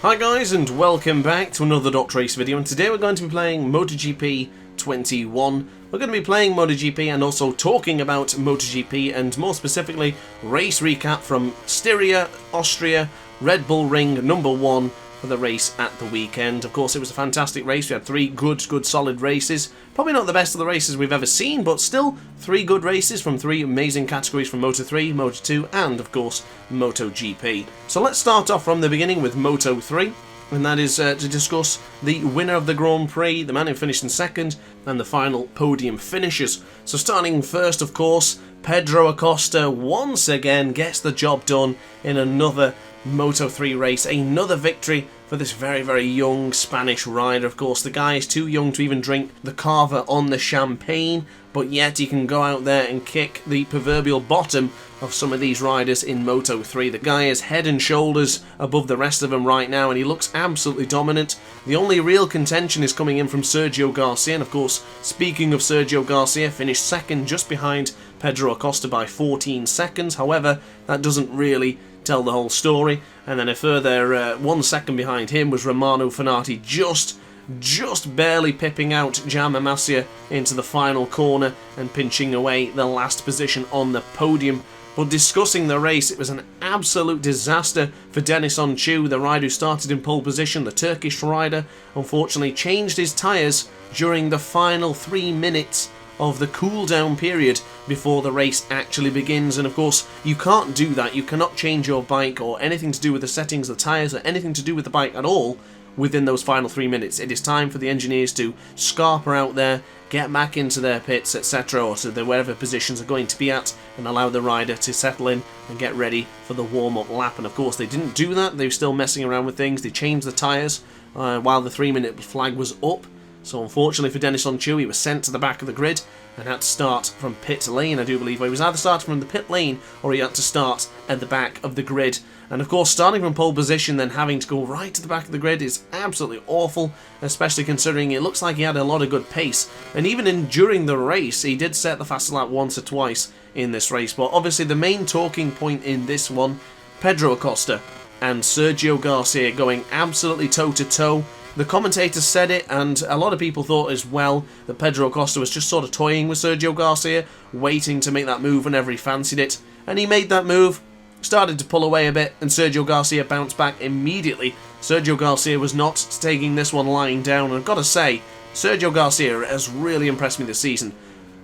Hi guys, and welcome back to another DrAce video, and today we're going to be playing MotoGP 21. We're going to be playing MotoGP and also talking about MotoGP, and more specifically race recap from Styria, Austria, Red Bull Ring number 1 for the race at the weekend. Of course, it was a fantastic race. We had three good solid races. Probably not the best of the races we've ever seen, but still three good races from three amazing categories from Moto3, Moto2 and of course MotoGP. So let's start off from the beginning with Moto3, and that is to discuss the winner of the Grand Prix, the man who finished in second, and the final podium finishers. So starting first, of course, Pedro Acosta once again gets the job done in another Moto3 race, another victory for this very young Spanish rider. Of course, the guy is too young to even drink the cava on the champagne, but yet he can go out there and kick the proverbial bottom of some of these riders in Moto3. The guy is head and shoulders above the rest of them right now, and he looks absolutely dominant. The only real contention is coming in from Sergio Garcia, and of course, speaking of Sergio Garcia, finished second just behind Pedro Acosta by 14 seconds. However, that doesn't really tell the whole story. And then a further 1 second behind him was Romano Fenati, just barely pipping out Jaume Masia into the final corner and pinching away the last position on the podium. But discussing the race, it was an absolute disaster for Deniz Öncü, the rider who started in pole position. The Turkish rider unfortunately changed his tyres during the final 3 minutes of the cool-down period before the race actually begins. And of course, you can't do that. You cannot change your bike or anything to do with the settings of the tyres or anything to do with the bike at all within those final 3 minutes. It is time for the engineers to scarper out there, get back into their pits, etc., or to wherever positions are going to be at, and allow the rider to settle in and get ready for the warm-up lap. And of course, they didn't do that. They were still messing around with things. They changed the tyres while the 3-minute flag was up. So unfortunately for Deniz Öncü, he was sent to the back of the grid and had to start from pit lane, I do believe. He was either starting from the pit lane or he had to start at the back of the grid. And of course, starting from pole position, then having to go right to the back of the grid is absolutely awful, especially considering it looks like he had a lot of good pace. And even during the race, he did set the fastest lap once or twice in this race. But obviously the main talking point in this one, Pedro Acosta and Sergio Garcia going absolutely toe-to-toe. The commentators said it, and a lot of people thought as well that Pedro Acosta was just sort of toying with Sergio Garcia, waiting to make that move whenever he fancied it. And he made that move, started to pull away a bit, and Sergio Garcia bounced back immediately. Sergio Garcia was not taking this one lying down, and I've got to say, Sergio Garcia has really impressed me this season.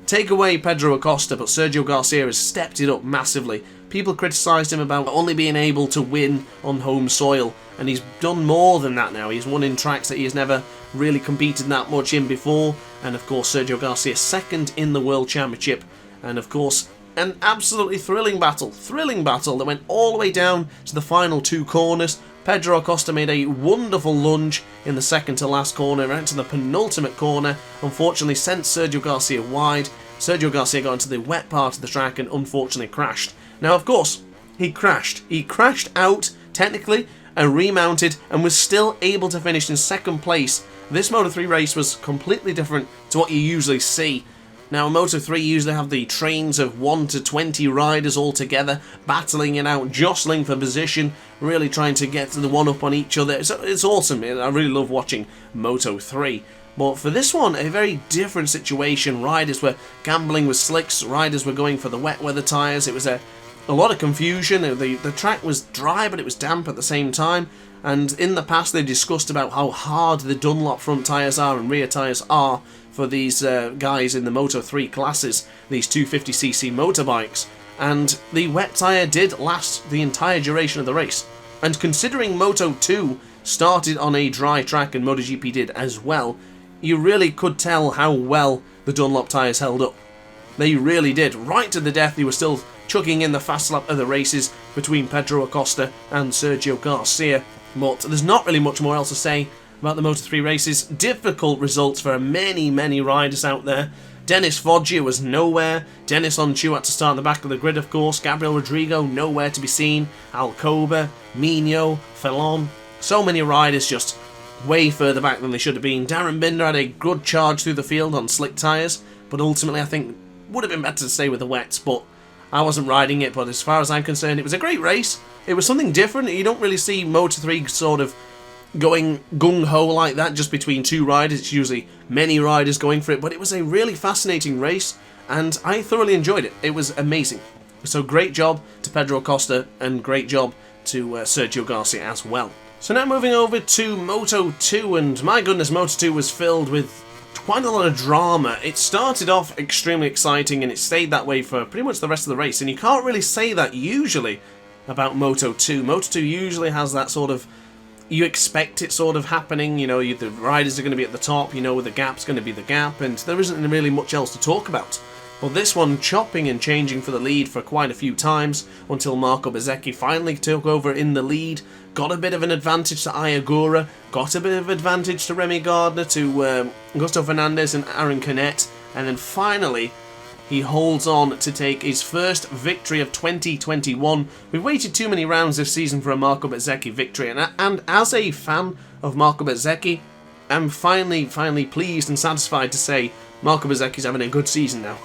Take away Pedro Acosta, but Sergio Garcia has stepped it up massively. People criticised him about only being able to win on home soil, and he's done more than that now. He's won in tracks that he has never really competed that much in before, and of course Sergio Garcia second in the World Championship, and of course an absolutely thrilling battle that went all the way down to the final 2 corners. Pedro Acosta made a wonderful lunge in the second to last corner, right to the penultimate corner, unfortunately sent Sergio Garcia wide. Sergio Garcia got into the wet part of the track and unfortunately crashed. Now of course, he crashed out technically and remounted and was still able to finish in second place. This Moto3 race was completely different to what you usually see. Now, Moto3 usually have the trains of 1 to 20 riders all together, battling it out, jostling for position, really trying to get to the one-up on each other. It's awesome. I really love watching Moto3. But for this one, a very different situation. Riders were gambling with slicks, riders were going for the wet weather tyres. It was a lot of confusion. The track was dry, but it was damp at the same time. And in the past, they discussed about how hard the Dunlop front tyres are and rear tyres are for these guys in the Moto3 classes, these 250cc motorbikes. And the wet tyre did last the entire duration of the race. And considering Moto2 started on a dry track and MotoGP did as well, you really could tell how well the Dunlop tyres held up. They really did. Right to the death, they were still chucking in the fast lap of the races between Pedro Acosta and Sergio Garcia. But there's not really much more else to say about the Moto3 races. Difficult results for many riders out there. Denis Foggia was nowhere. Deniz Öncü had to start at the back of the grid, of course. Gabriel Rodrigo, nowhere to be seen. Alcoba, Mino, Felon. So many riders just way further back than they should have been. Darren Binder had a good charge through the field on slick tyres, but ultimately I think would have been better to stay with the wets, but I wasn't riding it. But as far as I'm concerned, it was a great race. It was something different. You don't really see Moto3 sort of going gung-ho like that just between two riders. It's usually many riders going for it, but it was a really fascinating race, and I thoroughly enjoyed it. It was amazing. So great job to Pedro Acosta, and great job to Sergio Garcia as well. So now moving over to Moto 2, and my goodness, Moto 2 was filled with quite a lot of drama. It started off extremely exciting, and it stayed that way for pretty much the rest of the race, and you can't really say that usually about Moto 2. Moto 2 usually has that sort of, you expect it sort of happening, you know, the riders are going to be at the top, you know, the gap's going to be the gap, and there isn't really much else to talk about. But this one, chopping and changing for the lead for quite a few times, until Marco Bezzecchi finally took over in the lead, got a bit of an advantage to Ayagura, got a bit of advantage to Remy Gardner, to Augusto Fernandez and Aaron Canet, and then finally he holds on to take his first victory of 2021. We've waited too many rounds this season for a Marco Bezzecchi victory, and as a fan of Marco Bezzecchi, I'm finally pleased and satisfied to say Marco Bezzecchi's having a good season now.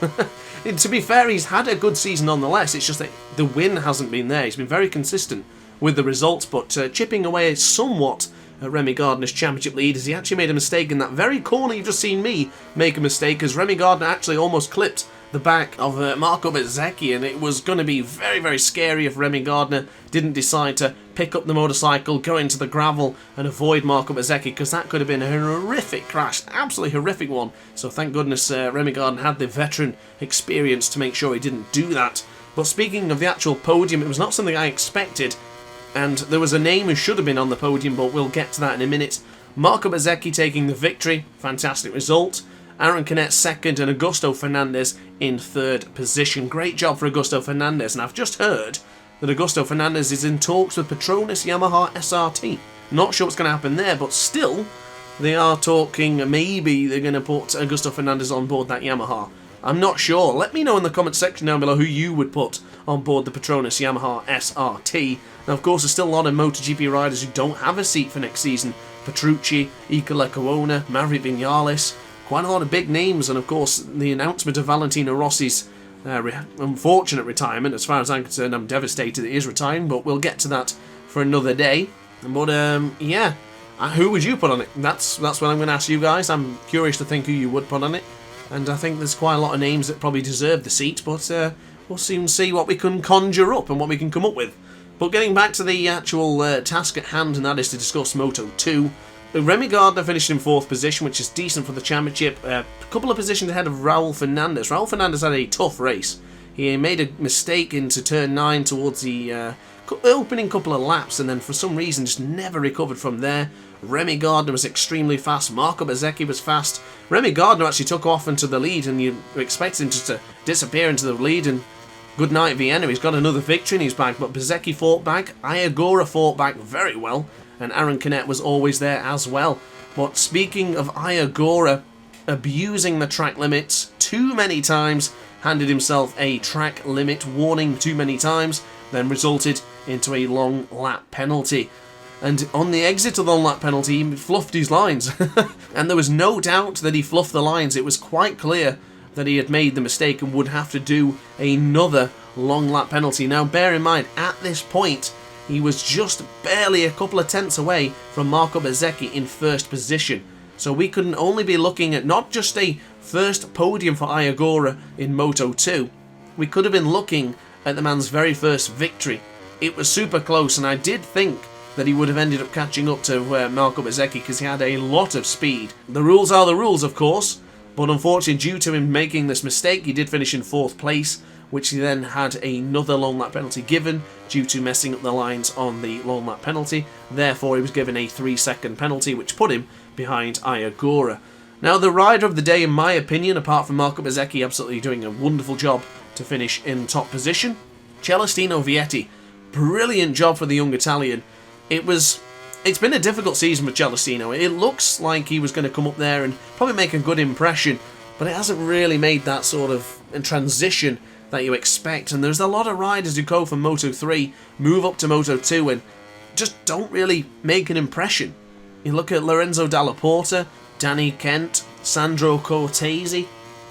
And to be fair, he's had a good season nonetheless, it's just that the win hasn't been there. He's been very consistent with the results, but chipping away somewhat at Remy Gardner's championship lead, as he actually made a mistake in that very corner you've just seen me make a mistake, as Remy Gardner actually almost clipped the back of Marco Bezzecchi, and it was going to be very, very scary if Remy Gardner didn't decide to pick up the motorcycle, go into the gravel and avoid Marco Bezzecchi, because that could have been a horrific crash, absolutely horrific one. So thank goodness Remy Gardner had the veteran experience to make sure he didn't do that. But speaking of the actual podium, it was not something I expected, and there was a name who should have been on the podium, but we'll get to that in a minute. Marco Bezzecchi taking the victory, fantastic result. Aaron Canet second, and Augusto Fernandez in third position. Great job for Augusto Fernandez, and I've just heard that Augusto Fernandez is in talks with Petronas Yamaha SRT. Not sure what's going to happen there, but still, they are talking, maybe they're going to put Augusto Fernandez on board that Yamaha. I'm not sure. Let me know in the comment section down below who you would put on board the Petronas Yamaha SRT. Now, of course, there's still a lot of MotoGP riders who don't have a seat for next season. Petrucci, Iker Lecuona, Maverick Vinales. Quite a lot of big names, and of course the announcement of Valentino Rossi's unfortunate retirement. As far as I'm concerned, I'm devastated that he is retiring, but we'll get to that for another day. But yeah, who would you put on it? That's what I'm going to ask you guys. I'm curious to think who you would put on it, and I think there's quite a lot of names that probably deserve the seat, but we'll soon see what we can conjure up and what we can come up with. But getting back to the actual task at hand, and that is to discuss Moto 2. Remy Gardner finished in 4th position, which is decent for the championship. A couple of positions ahead of Raul Fernandez. Raul Fernandez had a tough race. He made a mistake into turn 9 towards the opening couple of laps, and then for some reason just never recovered from there. Remy Gardner was extremely fast. Marco Bezzecchi was fast. Remy Gardner actually took off into the lead, and you expect him just to disappear into the lead, and good night Vienna. He's got another victory in his bag, but Bezzecchi fought back. Ayagura fought back very well, and Aaron Canet was always there as well. But speaking of Ayagura abusing the track limits too many times, handed himself a track limit warning too many times, then resulted into a long lap penalty. And on the exit of the long lap penalty, he fluffed his lines. And there was no doubt that he fluffed the lines. It was quite clear that he had made the mistake and would have to do another long lap penalty. Now bear in mind, at this point, he was just barely a couple of tenths away from Marco Bezzecchi in 1st position. So we couldn't only be looking at not just a first podium for Ayagura in Moto 2, we could have been looking at the man's very first victory. It was super close, and I did think that he would have ended up catching up to Marco Bezzecchi, because he had a lot of speed. The rules are the rules, of course, but unfortunately due to him making this mistake, he did finish in 4th place, which he then had another long lap penalty given due to messing up the lines on the long lap penalty. Therefore, he was given a 3-second penalty, which put him behind Ayagura. Now, the rider of the day, in my opinion, apart from Marco Bezzecchi absolutely doing a wonderful job to finish in top position, Celestino Vietti. Brilliant job for the young Italian. It's been a difficult season for Celestino. It looks like he was going to come up there and probably make a good impression, but it hasn't really made that sort of transition that you expect, and there's a lot of riders who go from Moto 3, move up to Moto 2 and just don't really make an impression. You look at Lorenzo Dalla Porta, Danny Kent, Sandro Cortese,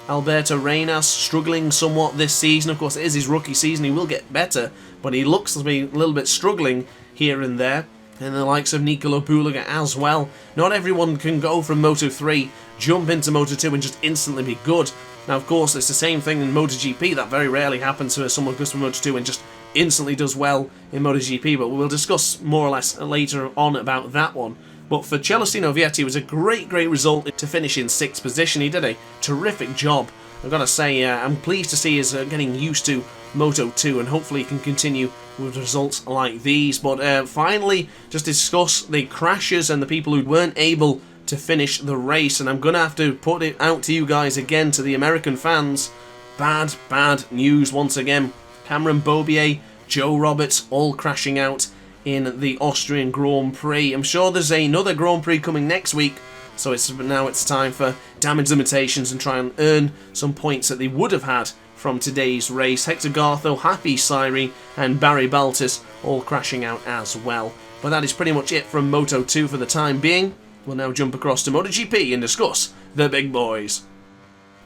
Alberto Reinas struggling somewhat this season. Of course, it is his rookie season, he will get better, but he looks to be a little bit struggling here and there. and the likes of Nicolo Bulega as well. Not everyone can go from Moto3, jump into Moto2 and just instantly be good. Now, of course, it's the same thing in MotoGP. That very rarely happens to someone who goes from Moto2 and just instantly does well in MotoGP, but we'll discuss more or less later on about that one. But for Celestino Vietti, it was a great result to finish in 6th position. He did a terrific job. I've got to say, I'm pleased to see he's getting used to Moto2, and hopefully he can continue with results like these. But finally, just discuss the crashes and the people who weren't able to finish the race. And I'm going to have to put it out to you guys again, to the American fans. Bad news once again. Cameron Beaubier, Joe Roberts, all crashing out in the Austrian Grand Prix. I'm sure there's another Grand Prix coming next week, so now it's time for damage limitations and try and earn some points that they would have had from today's race. Hector Gartho, Happy Syri, and Barry Baltus all crashing out as well. But that is pretty much it from Moto2 for the time being. We'll now jump across to MotoGP and discuss the big boys.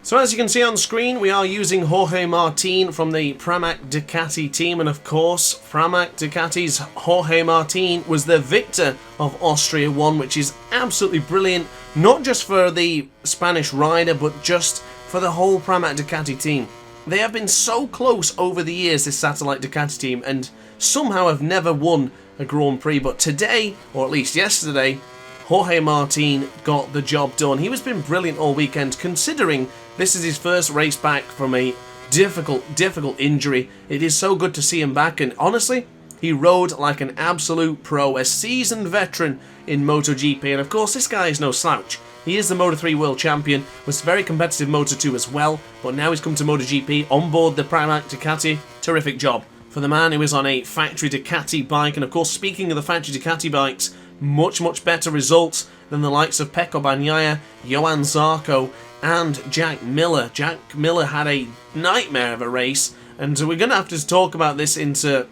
So as you can see on screen, we are using Jorge Martin from the Pramac Ducati team, and of course, Pramac Ducati's Jorge Martin was the victor of Austria 1, which is absolutely brilliant, not just for the Spanish rider, but just for the whole Pramac Ducati team. They have been so close over the years, this satellite Ducati team, and somehow have never won a Grand Prix, but today, or at least yesterday, Jorge Martin got the job done. He has been brilliant all weekend, considering this is his first race back from a difficult injury. It is so good to see him back, and honestly, he rode like an absolute pro, a seasoned veteran in MotoGP, and of course this guy is no slouch. He is the Moto3 World Champion, was very competitive Moto2 as well, but now he's come to MotoGP on board the Pramac Ducati. Terrific job for the man who is on a factory Ducati bike, and of course, speaking of the factory Ducati bikes, much better results than the likes of Pecco Bagnaia, Johan Zarco, and Jack Miller. Jack Miller had a nightmare of a race, and we're going to have to talk about this into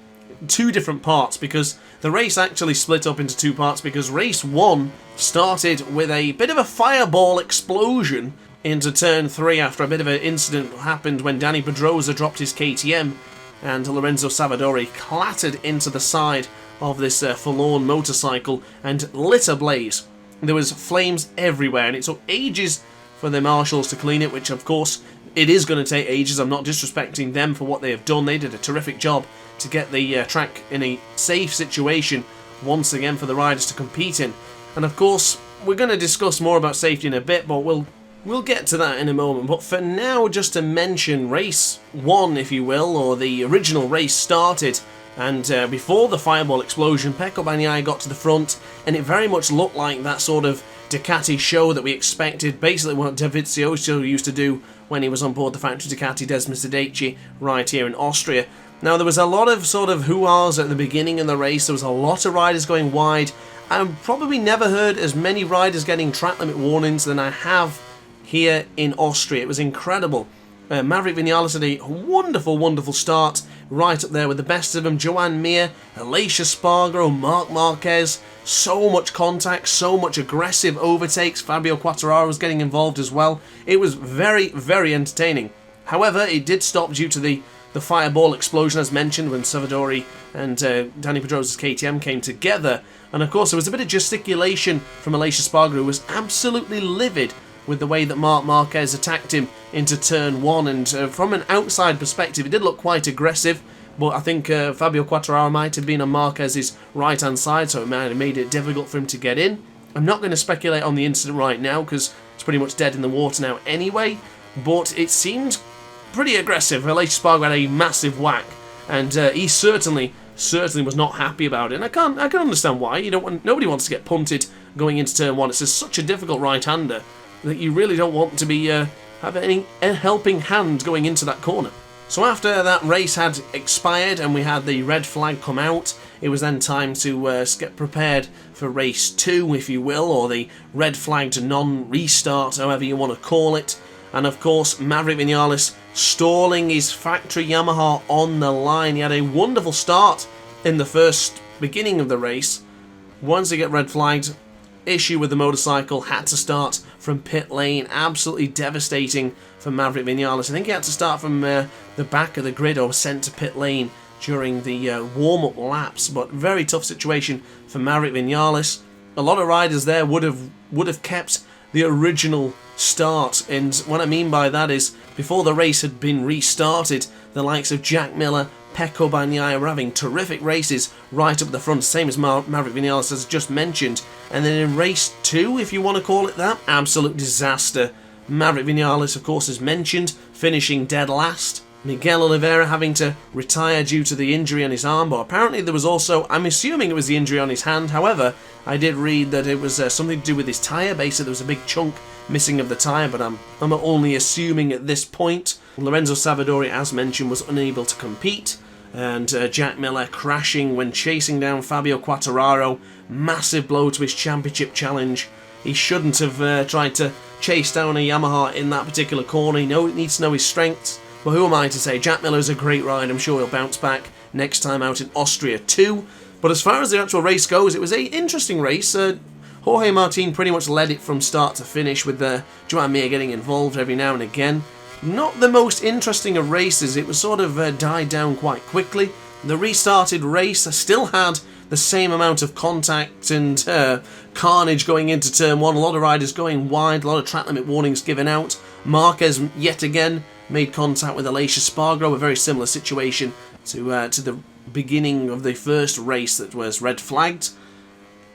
two different parts, because the race actually split up into two parts, because race 1 started with a bit of a fireball explosion into turn 3 after a bit of an incident happened when Dani Pedrosa dropped his KTM and Lorenzo Savadori clattered into the side of this forlorn motorcycle and lit ablaze. There was flames everywhere, and it took ages for the marshals to clean it, which of course it is going to take ages. I'm not disrespecting them for what they have done. They did a terrific job to get the track in a safe situation once again for the riders to compete in. And of course, we're going to discuss more about safety in a bit, but we'll get to that in a moment. But for now, just to mention race 1, if you will, or the original race started. And before the fireball explosion, Pecco Bagnaia got to the front, and it very much looked like that sort of Ducati show that we expected, basically what Dovizioso used to do when he was on board the factory Ducati Desmostedeci right here in Austria. Now, there was a lot of sort of hoo-ahs at the beginning of the race. There was a lot of riders going wide. I've probably never heard as many riders getting track limit warnings than I have here in Austria. It was incredible. Maverick Vinales had a wonderful start, right up there with the best of them. Joan Mir, Aleix Espargaro, Marc Marquez, so much contact, so much aggressive overtakes. Fabio Quartararo was getting involved as well. It was very entertaining. However, it did stop due to the fireball explosion, as mentioned, when Savadori and Dani Pedrosa's KTM came together. And of course, there was a bit of gesticulation from Aleix Espargaro, who was absolutely livid with the way that Marc Marquez attacked him into turn 1, and from an outside perspective it did look quite aggressive, but I think Fabio Quartararo might have been on Marquez's right hand side, so it might have made it difficult for him to get in. I'm not going to speculate on the incident right now because it's pretty much dead in the water now anyway, but it seemed pretty aggressive. Aleix Espargaro had a massive whack, and he certainly was not happy about it, and I can understand why. Nobody wants to get punted going into turn 1. It's such a difficult right-hander that you really don't want to be have any helping hand going into that corner. So after that race had expired and we had the red flag come out, it was then time to get prepared for race 2, if you will, or the red flagged non-restart, however you want to call it. And of course, Maverick Vinales stalling his factory Yamaha on the line. He had a wonderful start in the first beginning of the race. Once he got red flagged, issue with the motorcycle, had to start from pit lane. Absolutely devastating for Maverick Vinales. I think he had to start from the back of the grid or sent to pit lane during the warm-up laps, but very tough situation for Maverick Vinales. A lot of riders there would have kept the original start, and what I mean by that is before the race had been restarted, the likes of Jack Miller, Pecco Bagnaia were having terrific races right up the front, same as Maverick Vinales as just mentioned. And then in race 2, if you want to call it that, absolute disaster. Maverick Vinales, of course, as mentioned, finishing dead last. Miguel Oliveira having to retire due to the injury on his arm, but apparently there was also, I'm assuming it was the injury on his hand, however, I did read that it was something to do with his tyre. Basically there was a big chunk missing of the tyre, but I'm only assuming at this point. Lorenzo Savadori, as mentioned, was unable to compete, and Jack Miller crashing when chasing down Fabio Quartararo. Massive blow to his championship challenge. He shouldn't have tried to chase down a Yamaha in that particular corner. He needs to know his strengths. But who am I to say? Jack Miller is a great rider. I'm sure he'll bounce back next time out in Austria too. But as far as the actual race goes, it was an interesting race. Jorge Martin pretty much led it from start to finish, with Joan Mir getting involved every now and again. Not the most interesting of races. It was sort of died down quite quickly. The restarted race still had the same amount of contact and carnage going into turn 1. A lot of riders going wide, a lot of track limit warnings given out. Marquez yet again made contact with Aleix Espargaro, a very similar situation to the beginning of the first race that was red flagged.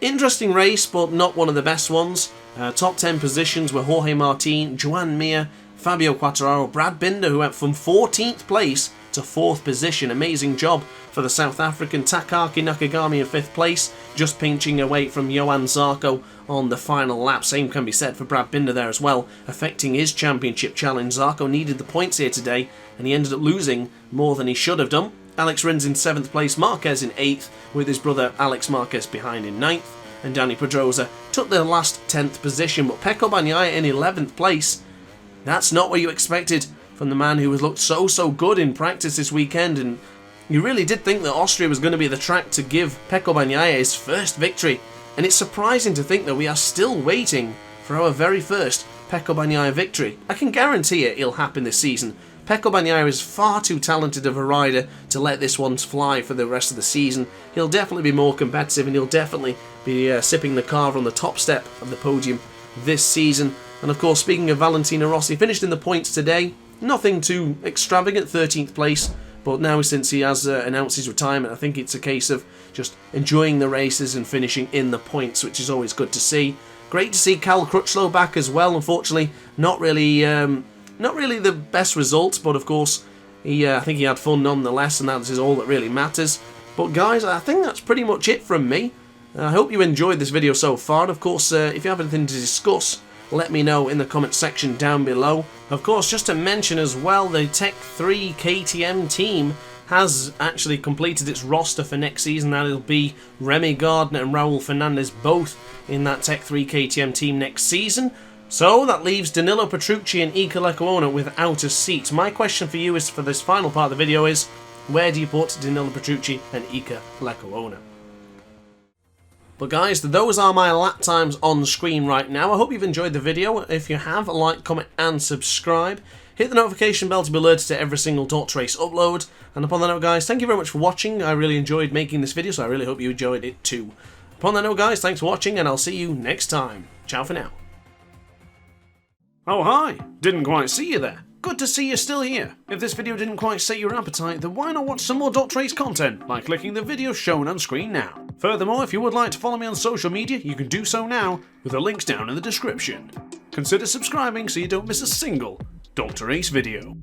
Interesting race, but not one of the best ones. Top 10 positions were Jorge Martin, Joan Mir, Fabio Quartararo, Brad Binder, who went from 14th place to 4th position. Amazing job for the South African. Takaki Nakagami in 5th place, just pinching away from Johan Zarco on the final lap. Same can be said for Brad Binder there as well, affecting his championship challenge. Zarco needed the points here today, and he ended up losing more than he should have done. Alex Rins in 7th place, Marquez in 8th, with his brother Alex Marquez behind in 9th, and Dani Pedrosa took the last 10th position. But Pecco Bagnaia in 11th place, that's not what you expected from the man who has looked so good in practice this weekend, and you really did think that Austria was going to be the track to give Pecco Bagnaia his first victory. And it's surprising to think that we are still waiting for our very first Pecco Bagnaia victory. I can guarantee it'll happen this season. Pecco Bagnaia is far too talented of a rider to let this one fly for the rest of the season. He'll definitely be more competitive, and he'll definitely be sipping the carver on the top step of the podium this season. And of course, speaking of Valentino Rossi, finished in the points today. Nothing too extravagant, 13th place. But now, since he has announced his retirement, I think it's a case of just enjoying the races and finishing in the points, which is always good to see. Great to see Cal Crutchlow back as well. Unfortunately, not really the best result, but of course, I think he had fun nonetheless, and that is all that really matters. But guys, I think that's pretty much it from me. I hope you enjoyed this video so far. And of course, if you have anything to discuss, let me know in the comment section down below. Of course, just to mention as well, the Tech 3 KTM team has actually completed its roster for next season. That'll be Remy Gardner and Raul Fernandez both in that Tech 3 KTM team next season. So that leaves Danilo Petrucci and Iker Lecuona without a seat. My question for you is, for this final part of the video, is where do you put Danilo Petrucci and Iker Lecuona? But guys, those are my lap times on screen right now. I hope you've enjoyed the video. If you have, like, comment and subscribe. Hit the notification bell to be alerted to every single DrAce upload. And upon that note, guys, thank you very much for watching. I really enjoyed making this video, so I really hope you enjoyed it too. Upon that note, guys, thanks for watching, and I'll see you next time. Ciao for now. Oh hi, didn't quite see you there. Good to see you're still here. If this video didn't quite set your appetite, then why not watch some more DrAce content by clicking the video shown on screen now. Furthermore, if you would like to follow me on social media, you can do so now with the links down in the description. Consider subscribing so you don't miss a single DrAce video.